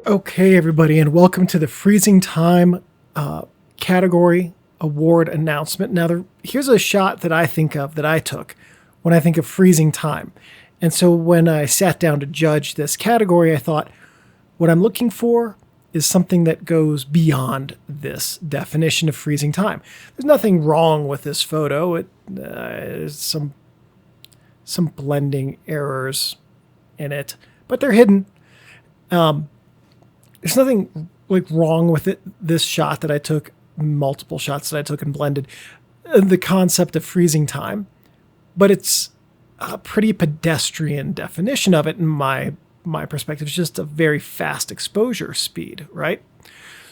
Okay, everybody, and welcome to the Freezing Time category award announcement. Now, here's a shot that I think of, that I took when I think of freezing time. And so when I sat down to judge this category, I thought, what I'm looking for is something that goes beyond this definition of freezing time. There's nothing wrong with this photo. There's some blending errors in it, but they're hidden. There's nothing wrong with it. This shot that I took, multiple shots that I took and blended, the concept of freezing time, but it's a pretty pedestrian definition of it in my perspective. It's just a very fast exposure speed, right?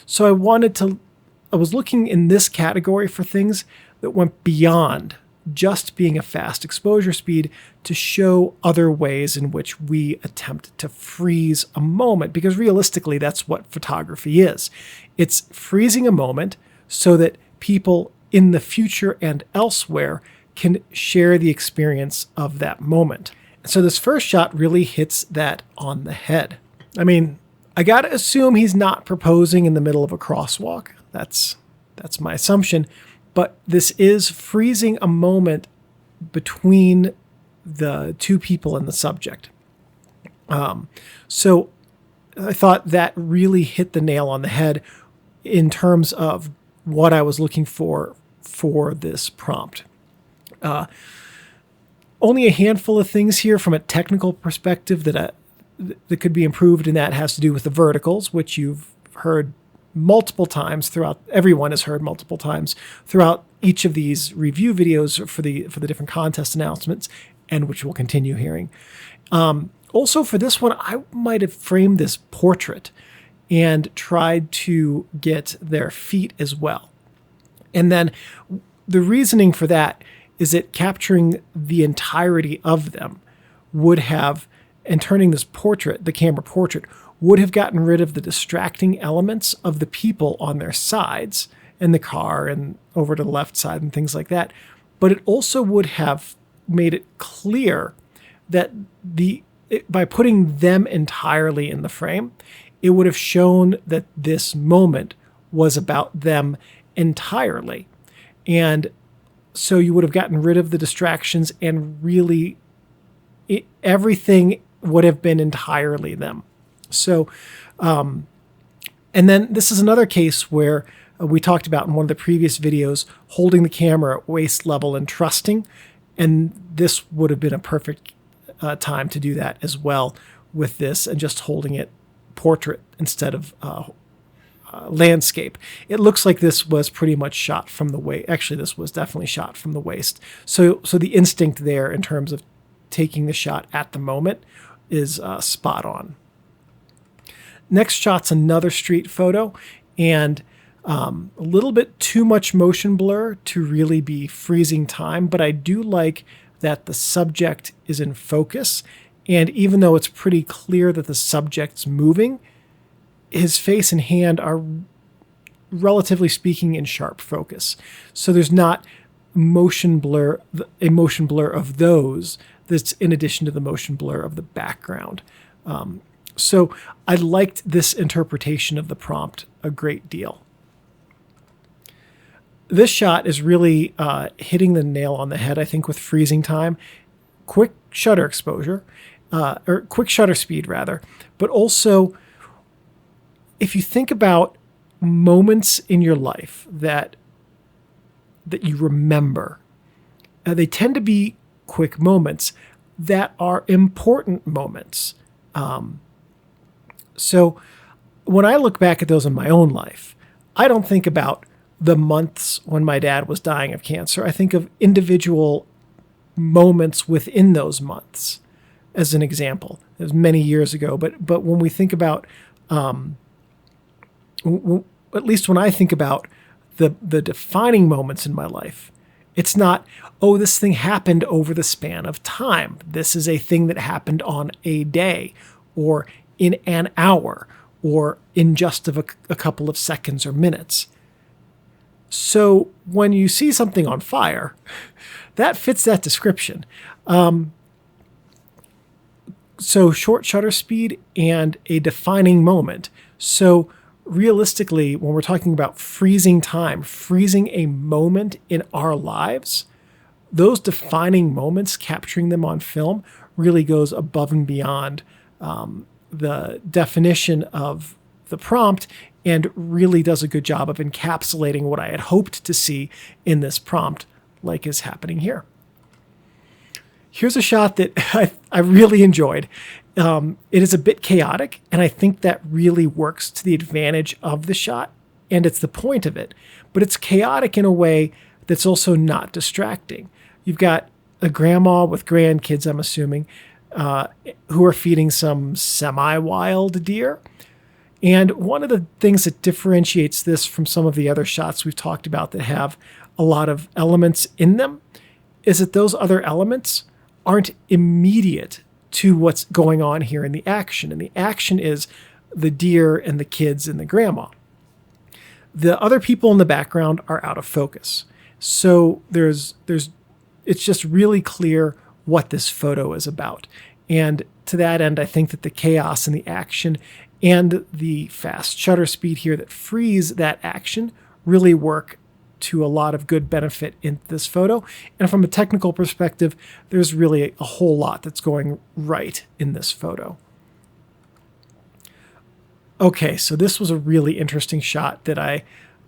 So I was looking in this category for things that went beyond just being a fast exposure speed to show other ways in which we attempt to freeze a moment, because realistically, that's what photography is. It's freezing a moment so that people in the future and elsewhere can share the experience of that moment. So this first shot really hits that on the head. I mean, I gotta assume he's not proposing in the middle of a crosswalk. That's my assumption. But this is freezing a moment between the two people and the subject. So I thought that really hit the nail on the head in terms of what I was looking for this prompt. Only a handful of things here from a technical perspective that could be improved, and that has to do with the verticals, which you've heard multiple times throughout. Everyone has heard multiple times throughout each of these review videos for the different contest announcements, and which we'll continue hearing. Also for this one, I might have framed this portrait and tried to get their feet as well. And then the reasoning for that is that capturing the entirety of them would have, and turning this portrait, the camera portrait, would have gotten rid of the distracting elements of the people on their sides and the car and over to the left side and things like that. But it also would have made it clear that by putting them entirely in the frame, it would have shown that this moment was about them entirely. And so you would have gotten rid of the distractions, and really everything would have been entirely them. So, and then this is another case where we talked about in one of the previous videos, holding the camera at waist level and trusting. And this would have been a perfect time to do that as well with this, and just holding it portrait instead of landscape. It looks like this was pretty much shot from the waist. Actually, this was definitely shot from the waist. So the instinct there in terms of taking the shot at the moment is spot on. Next shot's another street photo, and a little bit too much motion blur to really be freezing time, but I do like that the subject is in focus, and even though it's pretty clear that the subject's moving, his face and hand are, relatively speaking, in sharp focus. So there's not a motion blur of those that's in addition to the motion blur of the background. So I liked this interpretation of the prompt a great deal. This shot is really hitting the nail on the head, I think, with freezing time. Quick shutter exposure, or quick shutter speed, rather. But also, if you think about moments in your life that you remember, they tend to be quick moments that are important moments. So when I look back at those in my own life, I don't think about the months when my dad was dying of cancer. I think of individual moments within those months as an example. It was many years ago, but when we think about, at least when I think about the defining moments in my life, it's not, oh, this thing happened over the span of time. This is a thing that happened on a day, or in an hour, or in just a couple of seconds or minutes. So when you see something on fire, that fits that description. So short shutter speed and a defining moment. So realistically, when we're talking about freezing time, freezing a moment in our lives, those defining moments, capturing them on film, really goes above and beyond the definition of the prompt and really does a good job of encapsulating what I had hoped to see in this prompt, like is happening here. Here's a shot that I really enjoyed. It is a bit chaotic, and I think that really works to the advantage of the shot, and it's the point of it. But it's chaotic in a way that's also not distracting. You've got a grandma with grandkids, I'm assuming, who are feeding some semi-wild deer. And one of the things that differentiates this from some of the other shots we've talked about that have a lot of elements in them is that those other elements aren't immediate to what's going on here in the action. And the action is the deer and the kids and the grandma. The other people in the background are out of focus. So it's just really clear what this photo is about. And to that end, I think that the chaos and the action and the fast shutter speed here that freeze that action really work to a lot of good benefit in this photo. And from a technical perspective, there's really a whole lot that's going right in this photo. Okay, so this was a really interesting shot that I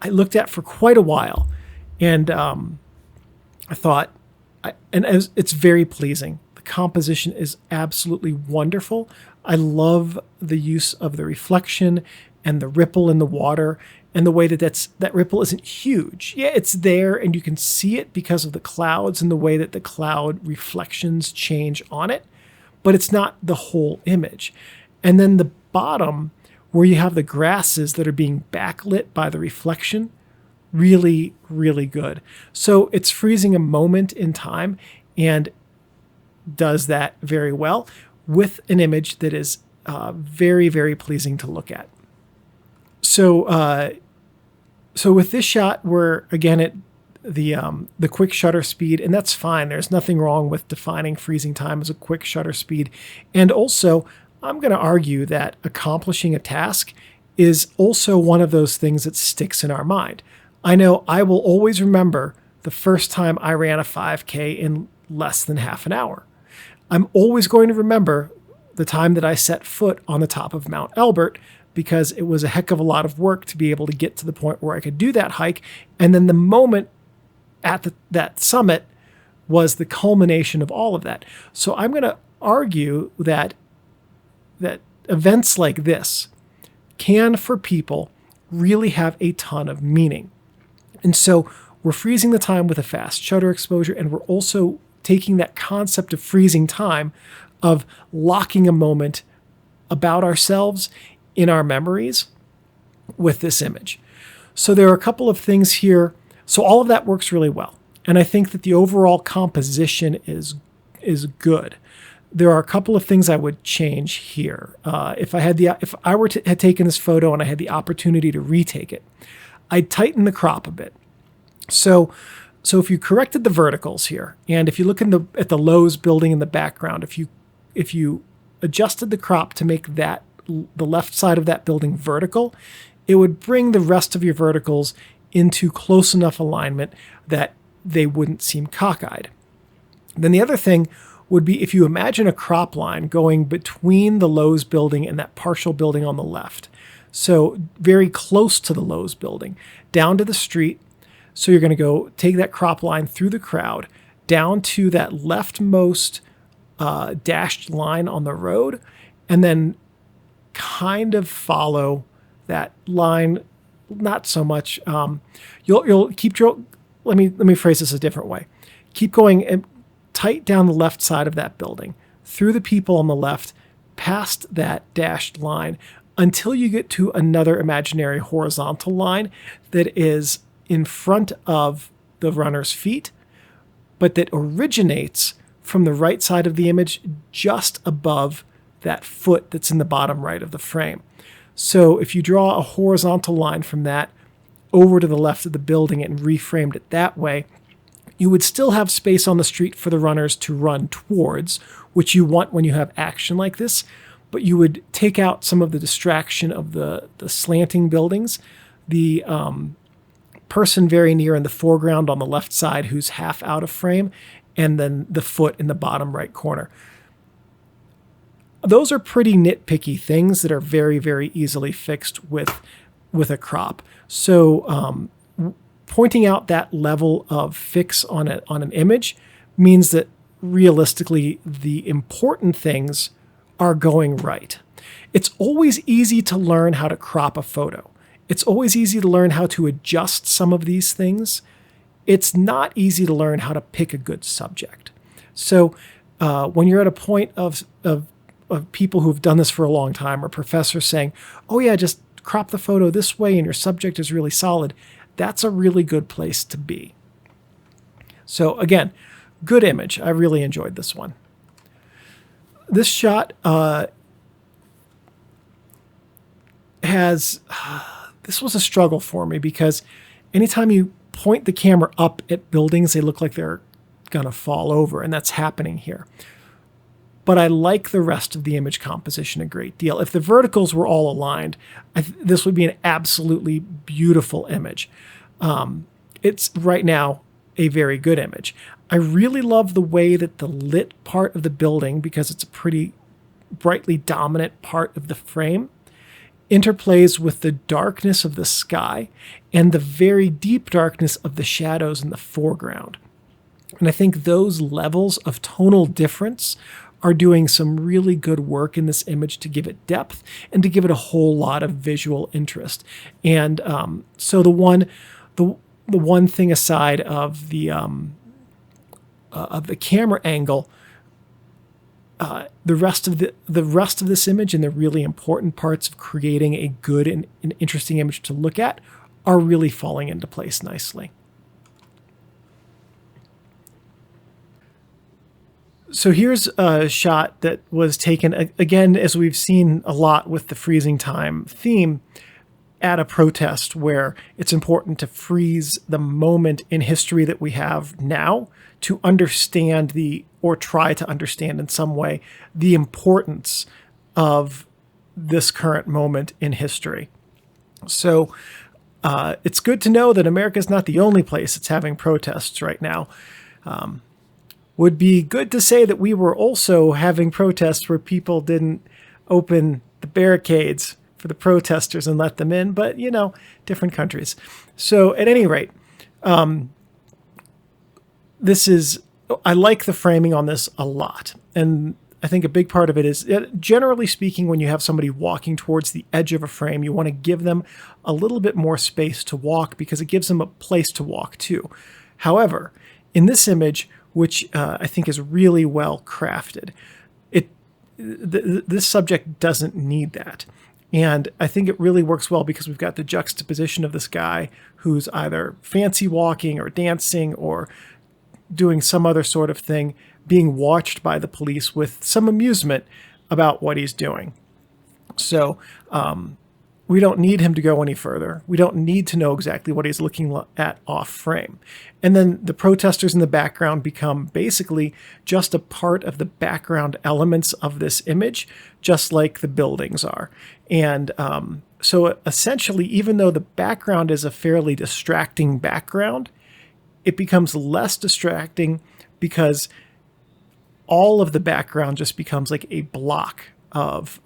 looked at for quite a while. And I thought, it's very pleasing. The composition is absolutely wonderful. I love the use of the reflection and the ripple in the water and the way that ripple isn't huge. Yeah, it's there and you can see it because of the clouds and the way that the cloud reflections change on it, but it's not the whole image. And then the bottom, where you have the grasses that are being backlit by the reflection, really, really good. So it's freezing a moment in time and does that very well with an image that is very, very pleasing to look at. So with this shot, we're again at the quick shutter speed, and that's fine. There's nothing wrong with defining freezing time as a quick shutter speed. And also, I'm going to argue that accomplishing a task is also one of those things that sticks in our mind. I know I will always remember the first time I ran a 5K in less than half an hour. I'm always going to remember the time that I set foot on the top of Mount Elbert, because it was a heck of a lot of work to be able to get to the point where I could do that hike. And then the moment at that summit was the culmination of all of that. So I'm going to argue that events like this can, for people, really have a ton of meaning. And so we're freezing the time with a fast shutter exposure, and we're also taking that concept of freezing time, of locking a moment about ourselves in our memories with this image. So there are a couple of things here. So all of that works really well. And I think that the overall composition is good. There are a couple of things I would change here. If I were to had taken this photo and I had the opportunity to retake it, I'd tighten the crop a bit. So if you corrected the verticals here, and if you look at the Lowe's building in the background, if you adjusted the crop to make that the left side of that building vertical, it would bring the rest of your verticals into close enough alignment that they wouldn't seem cockeyed. Then the other thing would be if you imagine a crop line going between the Lowe's building and that partial building on the left. So very close to the Lowe's building, down to the street. So you're going to go take that crop line through the crowd, down to that leftmost dashed line on the road, and then kind of follow that line, not so much. You'll keep let me phrase this a different way. Keep going tight down the left side of that building, through the people on the left, past that dashed line, until you get to another imaginary horizontal line that is in front of the runner's feet, but that originates from the right side of the image, just above that foot that's in the bottom right of the frame. So if you draw a horizontal line from that over to the left of the building and reframed it that way, you would still have space on the street for the runners to run towards, which you want when you have action like this, but you would take out some of the distraction of the slanting buildings, the person very near in the foreground on the left side who's half out of frame, and then the foot in the bottom right corner. Those are pretty nitpicky things that are very, very easily fixed with a crop. So pointing out that level of fix on an image means that realistically the important things are going right. It's always easy to learn how to crop a photo. It's always easy to learn how to adjust some of these things. It's not easy to learn how to pick a good subject. So when you're at a point of people who've done this for a long time, or professors saying, oh yeah, just crop the photo this way and your subject is really solid, that's a really good place to be. So again, good image. I really enjoyed this one. This shot this was a struggle for me because anytime you point the camera up at buildings, they look like they're gonna fall over, and that's happening here. But I like the rest of the image composition a great deal. If the verticals were all aligned, this would be an absolutely beautiful image. It's right now a very good image. I really love the way that the lit part of the building, because it's a pretty brightly dominant part of the frame, interplays with the darkness of the sky and the very deep darkness of the shadows in the foreground. And I think those levels of tonal difference are doing some really good work in this image to give it depth and to give it a whole lot of visual interest. And so the one thing aside of the camera angle, the rest of this image and the really important parts of creating a good and interesting image to look at are really falling into place nicely. So here's a shot that was taken, again, as we've seen a lot with the freezing time theme, at a protest where it's important to freeze the moment in history that we have now to understand or try to understand in some way the importance of this current moment in history. So it's good to know that America is not the only place that's having protests right now. Would be good to say that we were also having protests where people didn't open the barricades for the protesters and let them in, but you know, different countries. So at any rate, I like the framing on this a lot. And I think a big part of it is, generally speaking, when you have somebody walking towards the edge of a frame, you want to give them a little bit more space to walk because it gives them a place to walk too. However, in this image, which I think is really well crafted, this subject doesn't need that. And I think it really works well because we've got the juxtaposition of this guy who's either fancy walking or dancing or doing some other sort of thing, being watched by the police with some amusement about what he's doing. So we don't need him to go any further. We don't need to know exactly what he's looking at off frame. And then the protesters in the background become basically just a part of the background elements of this image, just like the buildings are. And so essentially, even though the background is a fairly distracting background, it becomes less distracting because all of the background just becomes like a block of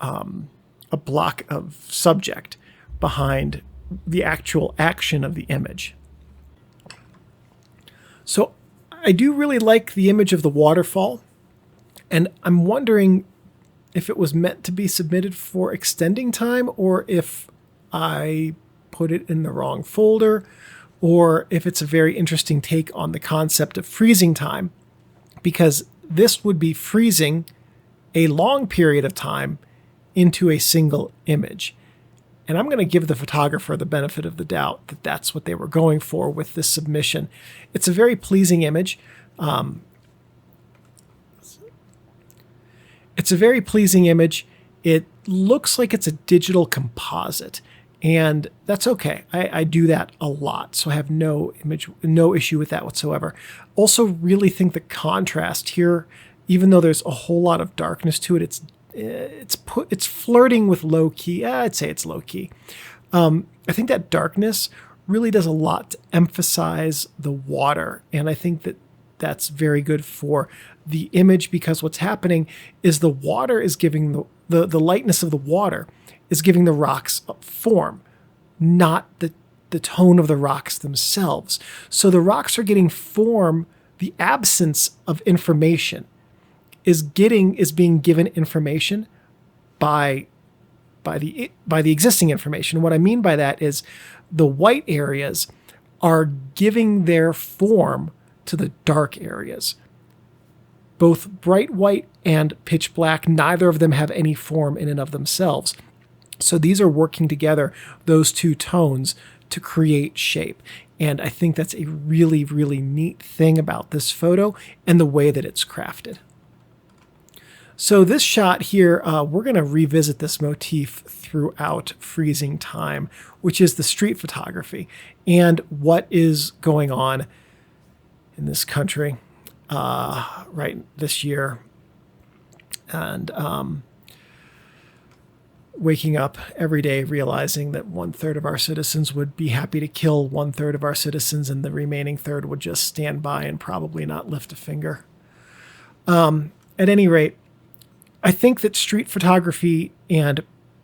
subject behind the actual action of the image. So I do really like the image of the waterfall, and I'm wondering if it was meant to be submitted for extending time or if I put it in the wrong folder, or if it's a very interesting take on the concept of freezing time, because this would be freezing a long period of time into a single image. And I'm going to give the photographer the benefit of the doubt that that's what they were going for with this submission. It's a very pleasing image. It's a very pleasing image. It looks like it's a digital composite. And that's okay. I do that a lot, so I have no issue with that whatsoever. Also, really think the contrast here, even though there's a whole lot of darkness to it, it's flirting with low key. I'd say it's low key. I think that darkness really does a lot to emphasize the water, and I think that that's very good for the image, because what's happening is the water is giving the lightness of the water is giving the rocks form, not the tone of the rocks themselves. So the rocks are getting form. The absence of information is being given information by the existing information. What I mean by that is the white areas are giving their form to the dark areas. Both bright white and pitch black, neither of them have any form in and of themselves. So these are working together, those two tones, to create shape. And I think that's a really, really neat thing about this photo and the way that it's crafted. So this shot here, we're going to revisit this motif throughout freezing time, which is the street photography and what is going on in this country right this year. And waking up every day realizing that 1/3 of our citizens would be happy to kill 1/3 of our citizens, and the remaining third would just stand by and probably not lift a finger. At any rate, I think that street photography and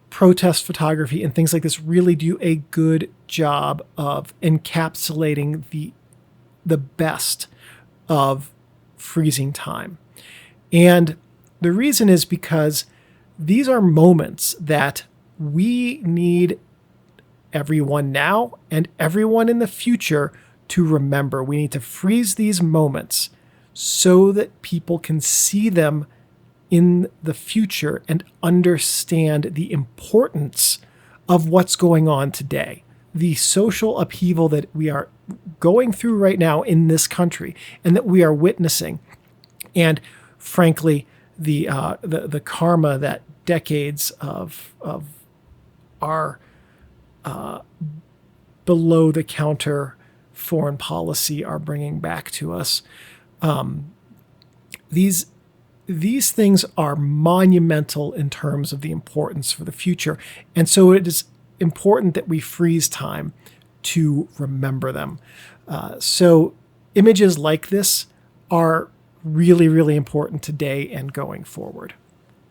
protest photography and things like this really do a good job of encapsulating the best of freezing time. And the reason is because these are moments that we need everyone now and everyone in the future to remember. We need to freeze these moments so that people can see them in the future and understand the importance of what's going on today. The social upheaval that we are going through right now in this country and that we are witnessing. And frankly, the karma that decades of our below the counter foreign policy are bringing back to us. These things are monumental in terms of the importance for the future. And so it is important that we freeze time to remember them. So images like this are really, really important today and going forward.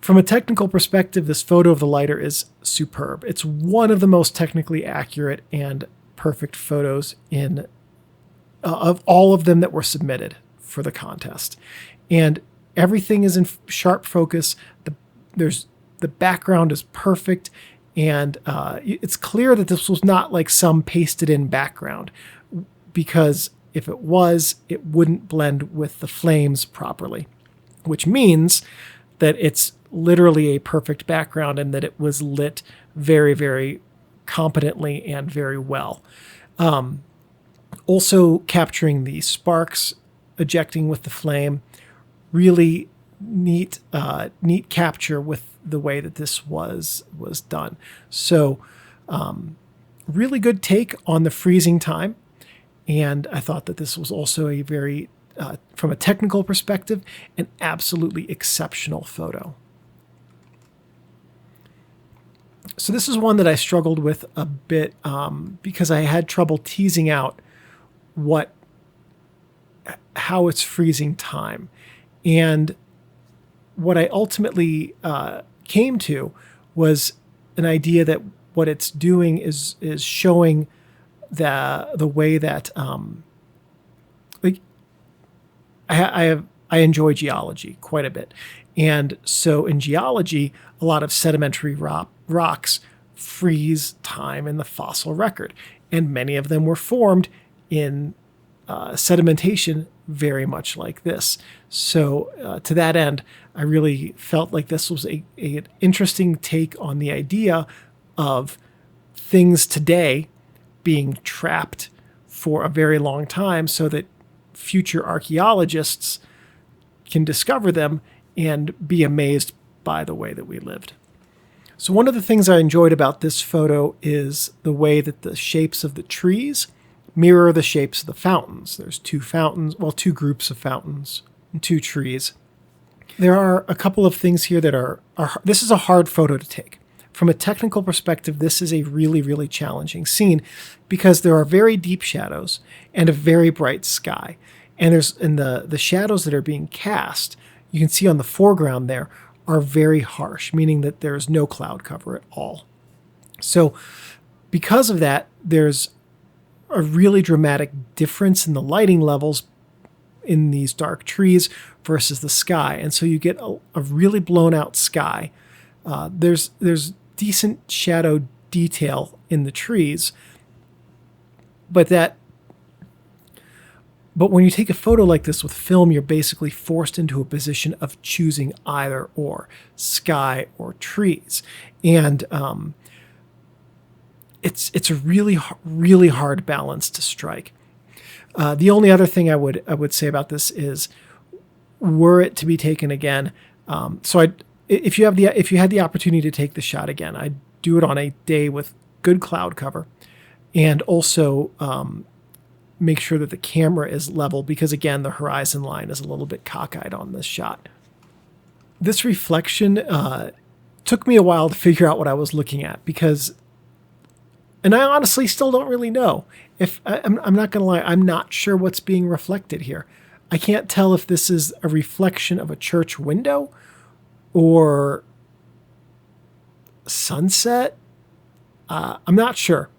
From a technical perspective, this photo of the lighter is superb. It's one of the most technically accurate and perfect photos of all of them that were submitted for the contest. And everything is in sharp focus. The background is perfect. And it's clear that this was not like some pasted in background, because if it was, it wouldn't blend with the flames properly, which means that it's literally a perfect background and that it was lit very, very competently and very well. Also capturing the sparks ejecting with the flame, really neat capture with the way that this was done. So really good take on the freezing time. And I thought that this was also a very, from a technical perspective, an absolutely exceptional photo. So this is one that I struggled with a bit because I had trouble teasing out how it's freezing time. And what I ultimately came to was an idea that what it's doing is showing the way that like I enjoy geology quite a bit, and so in geology, a lot of sedimentary rocks freeze time in the fossil record, and many of them were formed in sedimentation very much like this. So to that end, I really felt like this was an interesting take on the idea of things today being trapped for a very long time so that future archaeologists can discover them and be amazed by the way that we lived. So one of the things I enjoyed about this photo is the way that the shapes of the trees mirror the shapes of the fountains. There's two fountains, well, two groups of fountains and two trees. There are a couple of things here that are this is a hard photo to take. From a technical perspective, this is a really, really challenging scene because there are very deep shadows and a very bright sky. And the shadows that are being cast, you can see on the foreground there, are very harsh, meaning that there's no cloud cover at all. So because of that, there's a really dramatic difference in the lighting levels in these dark trees versus the sky. And so you get a really blown out sky. There's decent shadow detail in the trees, but when you take a photo like this with film, you're basically forced into a position of choosing either or, sky or trees. And it's a really, really hard balance to strike. The only other thing I would say about this is, were it to be taken again, if you had the opportunity to take the shot again, I'd do it on a day with good cloud cover, and also make sure that the camera is level, because again, the horizon line is a little bit cockeyed on this shot. This reflection took me a while to figure out what I was looking at, and I honestly still don't really know. I'm not going to lie, I'm not sure what's being reflected here. I can't tell if this is a reflection of a church window or sunset. I'm not sure.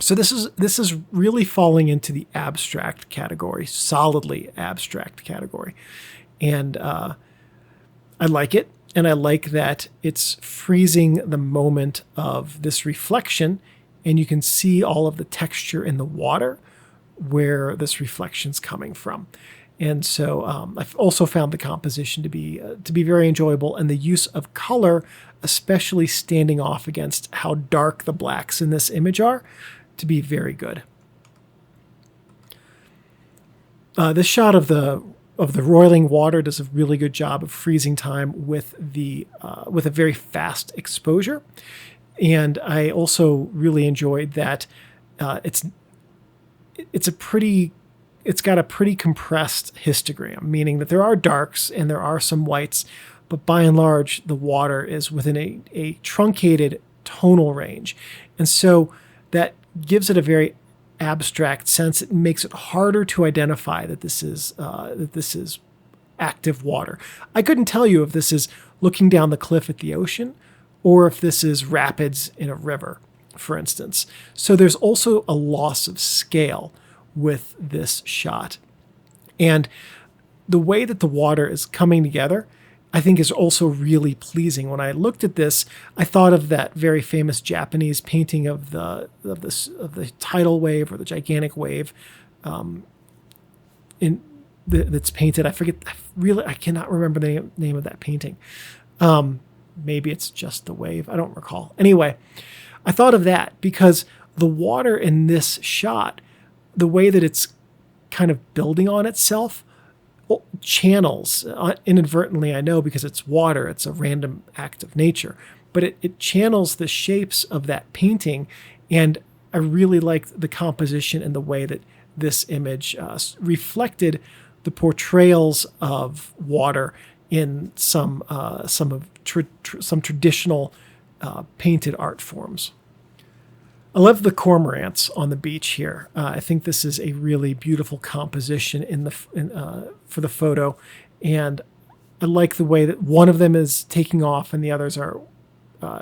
So this is really falling into the abstract category, solidly abstract category. And I like it. And I like that it's freezing the moment of this reflection, and you can see all of the texture in the water where this reflection's coming from. And so I've also found the composition to be very enjoyable, and the use of color, especially standing off against how dark the blacks in this image are, to be very good. This shot of the roiling water does a really good job of freezing time with a very fast exposure, and I also really enjoyed that it's got a pretty compressed histogram, meaning that there are darks and there are some whites, but by and large, the water is within a truncated tonal range. And so that gives it a very abstract sense. It makes it harder to identify that this is active water. I couldn't tell you if this is looking down the cliff at the ocean or if this is rapids in a river, for instance. So there's also a loss of scale with this shot. And the way that the water is coming together, I think, is also really pleasing. When I looked at this, I thought of that very famous Japanese painting of the tidal wave or the gigantic wave that's painted. I cannot remember the name of that painting. Maybe it's just the wave. I don't recall. Anyway, I thought of that because the water in this shot, the way that it's kind of building on itself, channels, inadvertently, I know, because it's water, it's a random act of nature, but it channels the shapes of that painting, and I really liked the composition and the way that this image reflected the portrayals of water in some traditional painted art forms. I love the cormorants on the beach here. I think this is a really beautiful composition for the photo, and I like the way that one of them is taking off and the others are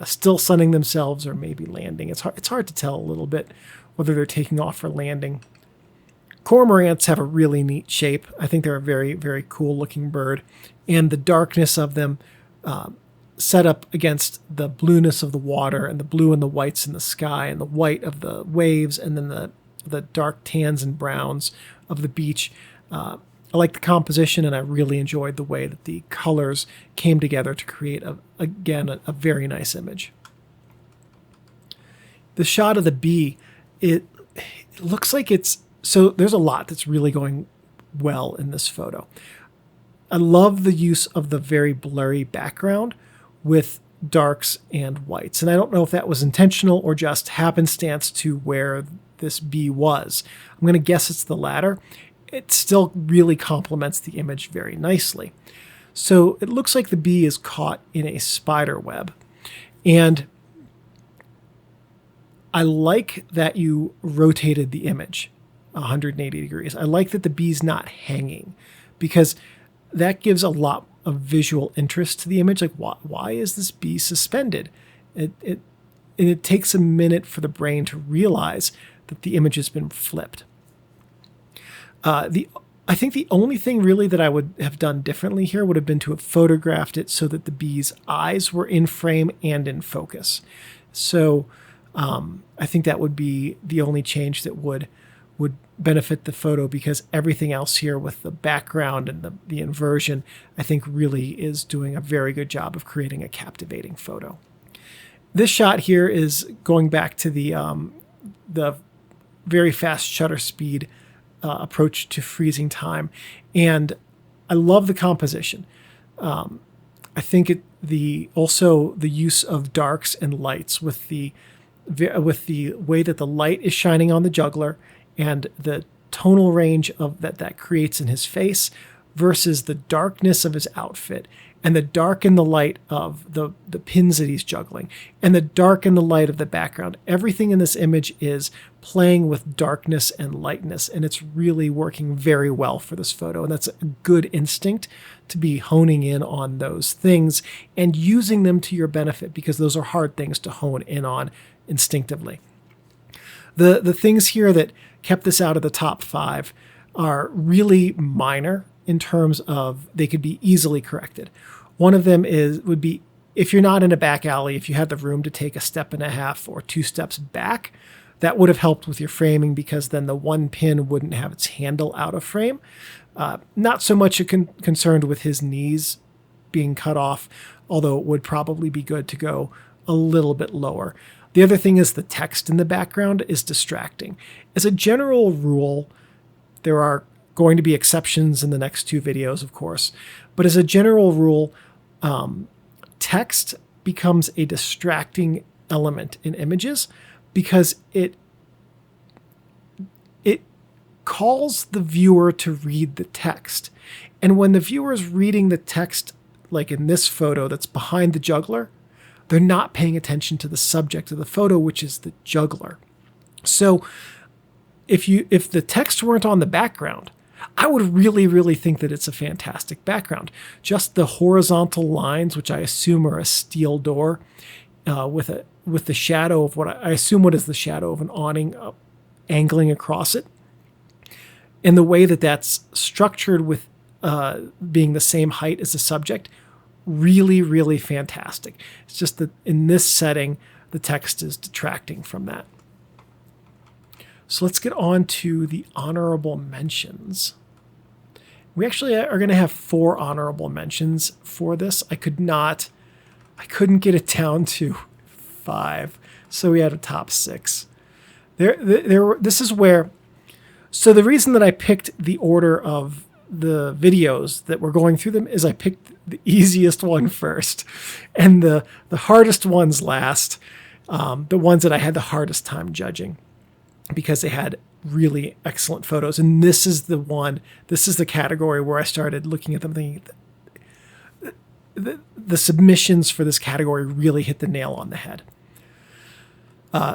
still sunning themselves or maybe landing. It's hard to tell a little bit whether they're taking off or landing. Cormorants have a really neat shape. I think they're a very, very cool looking bird, and the darkness of them set up against the blueness of the water and the blue and the whites in the sky and the white of the waves and then the dark tans and browns of the beach. I like the composition, and I really enjoyed the way that the colors came together to create, a very nice image. The shot of the bee, it looks like so there's a lot that's really going well in this photo. I love the use of the very blurry background with darks and whites. And I don't know if that was intentional or just happenstance to where this bee was. I'm going to guess it's the latter. It still really complements the image very nicely. So it looks like the bee is caught in a spider web. And I like that you rotated the image 180 degrees. I like that the bee's not hanging, because that gives a lot of visual interest to the image. Like, why is this bee suspended? It takes a minute for the brain to realize that the image has been flipped. I think the only thing really that I would have done differently here would have been to have photographed it so that the bee's eyes were in frame and in focus. So I think that would be the only change that would benefit the photo, because everything else here with the background and the inversion, I think really is doing a very good job of creating a captivating photo. This shot here is going back to the very fast shutter speed approach to freezing time, and I love the composition. I think also the use of darks and lights with the way that the light is shining on the juggler and the tonal range of that creates in his face versus the darkness of his outfit, and the dark and the light of the pins that he's juggling, and the dark and the light of the background. Everything in this image is playing with darkness and lightness, and it's really working very well for this photo. And that's a good instinct to be honing in on those things and using them to your benefit, because those are hard things to hone in on instinctively. The things here that kept this out of the top 5 are really minor in terms of they could be easily corrected. One of them would be if you're not in a back alley, if you had the room to take a step and a half or 2 steps back, that would have helped with your framing, because then the one pin wouldn't have its handle out of frame. Not so much concerned with his knees being cut off, although it would probably be good to go a little bit lower. The other thing is the text in the background is distracting. As a general rule, there are going to be exceptions in the next 2 videos, of course, but as a general rule, text becomes a distracting element in images, because it calls the viewer to read the text. And when the viewer is reading the text, like in this photo that's behind the juggler, they're not paying attention to the subject of the photo, which is the juggler. So if the text weren't on the background, I would really, really think that it's a fantastic background. Just the horizontal lines, which I assume are a steel door, with the shadow of what I assume what is the shadow of an awning angling across it, and the way that that's structured with being the same height as the subject, really, really fantastic. It's just that in this setting, the text is detracting from that. So let's get on to the honorable mentions. We actually are going to have 4 honorable mentions for this. I couldn't get it down to 5, so we had a top 6. This is where, so the reason that I picked the order of the videos that we're going through them is I picked the easiest one first and the hardest ones last, the ones that I had the hardest time judging, because they had really excellent photos. And this is the category where I started looking at them thinking, the submissions for this category really hit the nail on the head.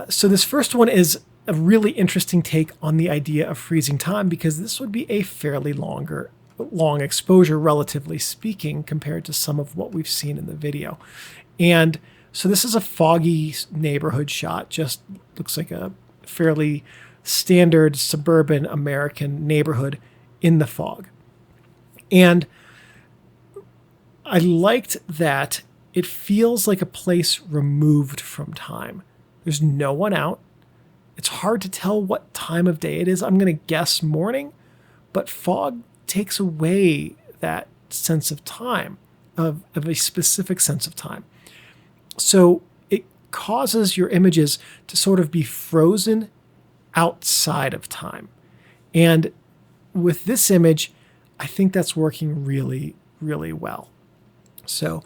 So this first one is a really interesting take on the idea of freezing time, because this would be a fairly long exposure, relatively speaking, compared to some of what we've seen in the video. And so this is a foggy neighborhood shot, just looks like a fairly standard suburban American neighborhood in the fog. And I liked that it feels like a place removed from time. There's no one out. It's hard to tell what time of day it is. I'm going to guess morning, but fog takes away that sense of time, of a specific sense of time. So it causes your images to sort of be frozen outside of time. And with this image, I think that's working really, really well. So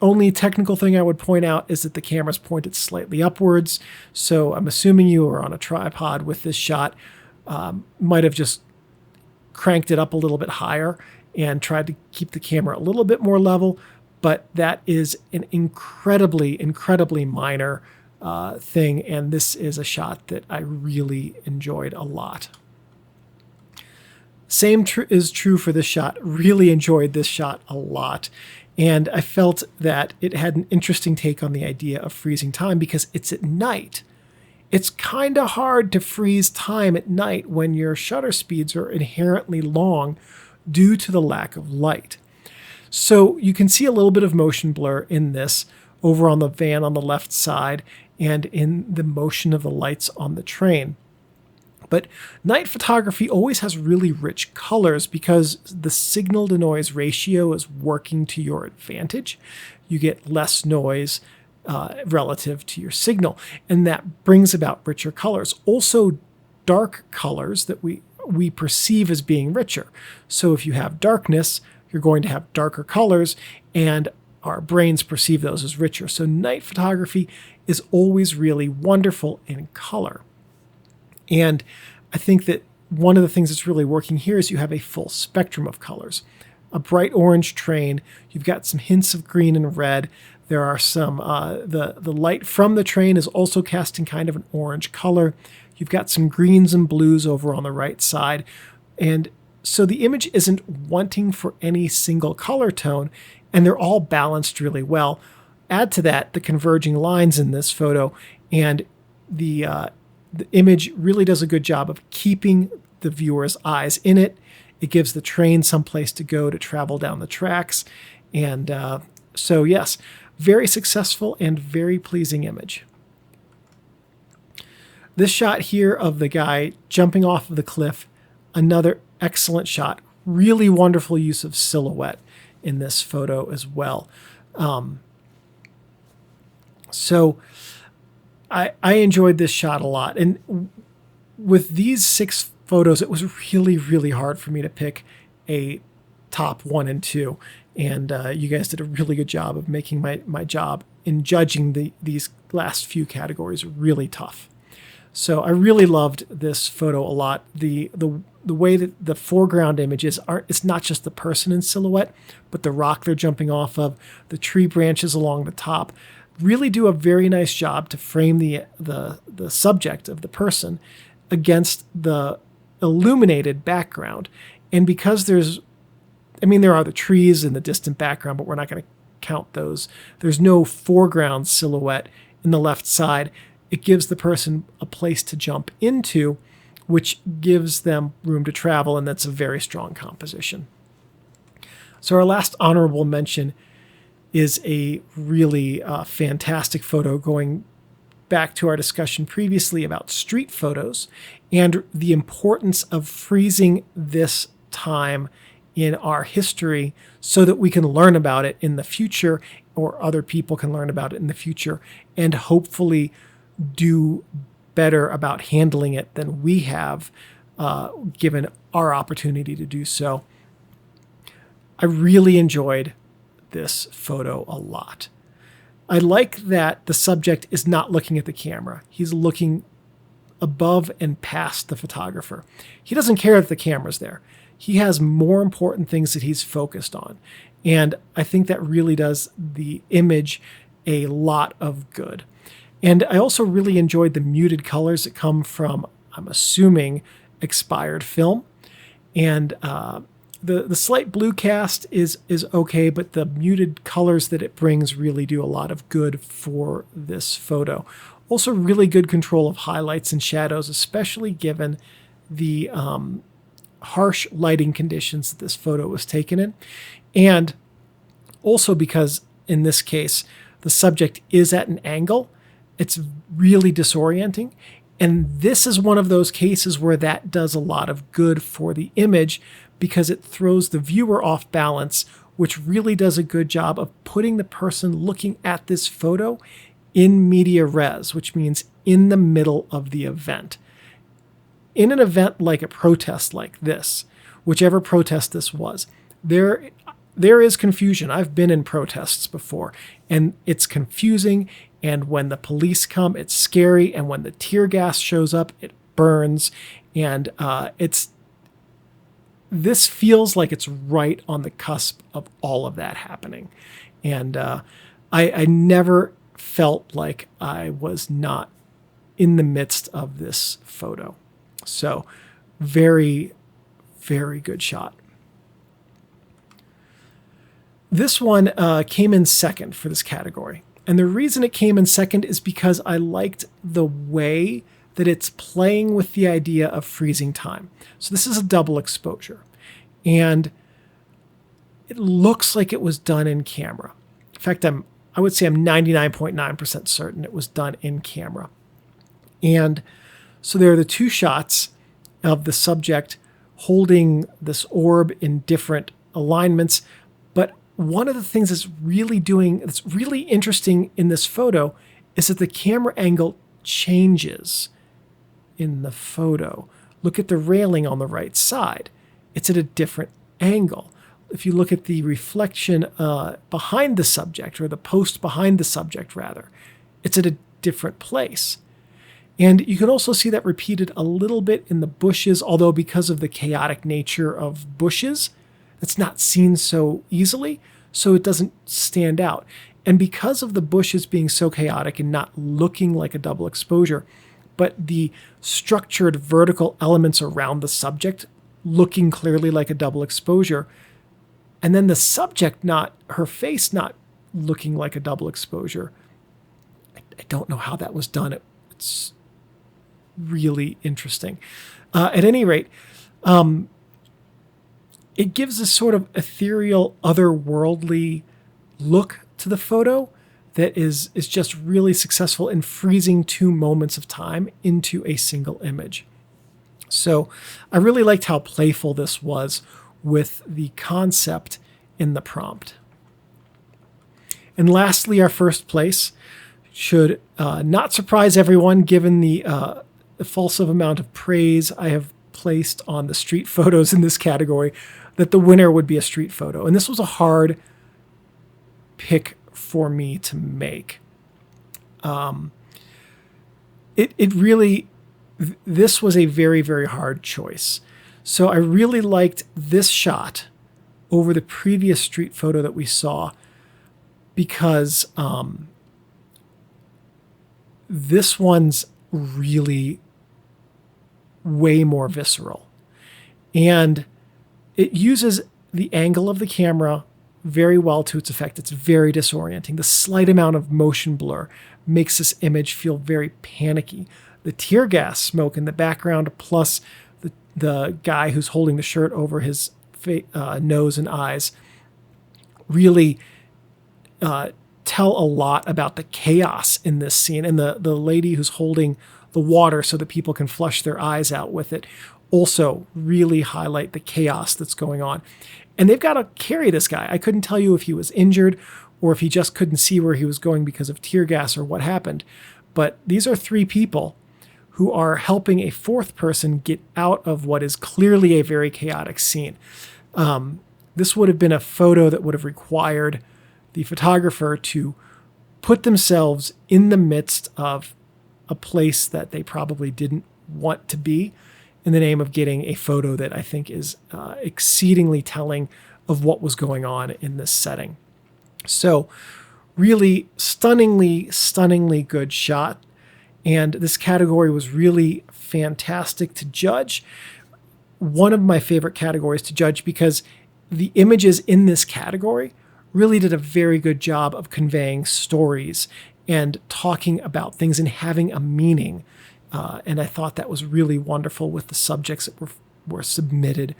Only technical thing I would point out is that the camera's pointed slightly upwards. So I'm assuming you were on a tripod with this shot. Might have just cranked it up a little bit higher and tried to keep the camera a little bit more level. But that is an incredibly, incredibly minor thing. And this is a shot that I really enjoyed a lot. Same is true for this shot. Really enjoyed this shot a lot. And I felt that it had an interesting take on the idea of freezing time because it's at night. It's kind of hard to freeze time at night when your shutter speeds are inherently long due to the lack of light. So you can see a little bit of motion blur in this over on the van on the left side and in the motion of the lights on the train. But night photography always has really rich colors because the signal to noise ratio is working to your advantage. You get less noise relative to your signal, and that brings about richer colors. Also, dark colors that we perceive as being richer. So if you have darkness, you're going to have darker colors, and our brains perceive those as richer. So night photography is always really wonderful in color. And I think that one of the things that's really working here is you have a full spectrum of colors. A bright orange train, you've got some hints of green and red. There are some, the light from the train is also casting kind of an orange color. You've got some greens and blues over on the right side. And so the image isn't wanting for any single color tone, and they're all balanced really well. Add to that the converging lines in this photo, and the image really does a good job of keeping the viewer's eyes in it. It gives the train someplace to go to travel down the tracks. And so, yes, very successful and very pleasing image. This shot here of the guy jumping off of the cliff, another excellent shot. Really wonderful use of silhouette in this photo as well. So I enjoyed this shot a lot. And with these 6 photos, it was really, really hard for me to pick a top 1 and 2. And you guys did a really good job of making my job in judging these last few categories really tough. So I really loved this photo a lot. The way that the foreground images are, it's not just the person in silhouette, but the rock they're jumping off of, the tree branches along the top, really do a very nice job to frame the subject of the person against the illuminated background. And because there are the trees in the distant background, but we're not going to count those. There's no foreground silhouette in the left side. It gives the person a place to jump into, which gives them room to travel, and that's a very strong composition. So our last honorable mention is a really fantastic photo going back to our discussion previously about street photos and the importance of freezing this time in our history so that we can learn about it in the future, or other people can learn about it in the future, and hopefully do better about handling it than we have, given our opportunity to do so. I really enjoyed this photo a lot. I like that the subject is not looking at the camera. He's looking above and past the photographer. He doesn't care that the camera's there. He has more important things that he's focused on. And I think that really does the image a lot of good. And I also really enjoyed the muted colors that come from, I'm assuming, expired film. And the slight blue cast is okay, but the muted colors that it brings really do a lot of good for this photo. Also, really good control of highlights and shadows, especially given the harsh lighting conditions that this photo was taken in. And also because, in this case, the subject is at an angle, it's really disorienting. And this is one of those cases where that does a lot of good for the image because it throws the viewer off balance, which really does a good job of putting the person looking at this photo in media res, which means in the middle of the event. In an event like a protest like this, whichever protest this was, there there is confusion. I've been in protests before, and it's confusing. And when the police come, it's scary. And when the tear gas shows up, it burns. And this feels like it's right on the cusp of all of that happening. And I never felt like I was not in the midst of this photo. So very, very good shot. This one came in second for this category. And the reason it came in second is because I liked the way that it's playing with the idea of freezing time. So this is a double exposure. And it looks like it was done in camera. In fact, I would say I'm 99.9% certain it was done in camera. And so there are the two shots of the subject holding this orb in different alignments. But one of the things that's really interesting in this photo is that the camera angle changes in the photo. Look at the railing on the right side. It's at a different angle. If you look at the reflection behind the subject, or the post behind the subject rather, it's at a different place. And you can also see that repeated a little bit in the bushes, although because of the chaotic nature of bushes, it's not seen so easily, so it doesn't stand out. And because of the bushes being so chaotic and not looking like a double exposure, but the structured vertical elements around the subject looking clearly like a double exposure, and then the subject her face not looking like a double exposure, I don't know how that was done. It's really interesting. At any rate, it gives a sort of ethereal, otherworldly look to the photo that is just really successful in freezing two moments of time into a single image. So I really liked how playful this was with the concept in the prompt. And lastly, our first place should not surprise everyone, given the effulsive amount of praise I have placed on the street photos in this category, that the winner would be a street photo. And this was a hard pick for me to make. This was a very, very hard choice. So I really liked this shot over the previous street photo that we saw, because this one's really way more visceral. And it uses the angle of the camera very well to its effect. It's very disorienting. The slight amount of motion blur makes this image feel very panicky. The tear gas smoke in the background, plus the guy who's holding the shirt over his nose and eyes, really tell a lot about the chaos in this scene. And the lady who's holding the water so that people can flush their eyes out with it also really highlight the chaos that's going on. And they've got to carry this guy. I couldn't tell you if he was injured or if he just couldn't see where he was going because of tear gas or what happened. But these are three people who are helping a fourth person get out of what is clearly a very chaotic scene. This would have been a photo that would have required the photographer to put themselves in the midst of a place that they probably didn't want to be, in the name of getting a photo that I think is exceedingly telling of what was going on in this setting. So really stunningly, stunningly good shot. And this category was really fantastic to judge. One of my favorite categories to judge, because the images in this category really did a very good job of conveying stories and talking about things and having a meaning. And I thought that was really wonderful with the subjects that were submitted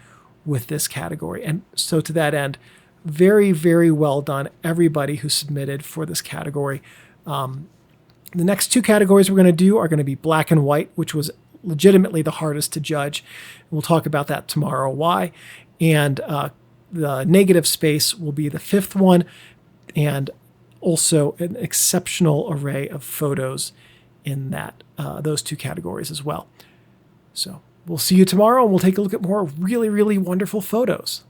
with this category. And so to that end, very, very well done, everybody who submitted for this category. The next two categories we're going to do are going to be black and white, which was legitimately the hardest to judge. We'll talk about that tomorrow, why. And the negative space will be the fifth one, and also an exceptional array of photos in that those two categories as well. So we'll see you tomorrow, and we'll take a look at more really, really wonderful photos.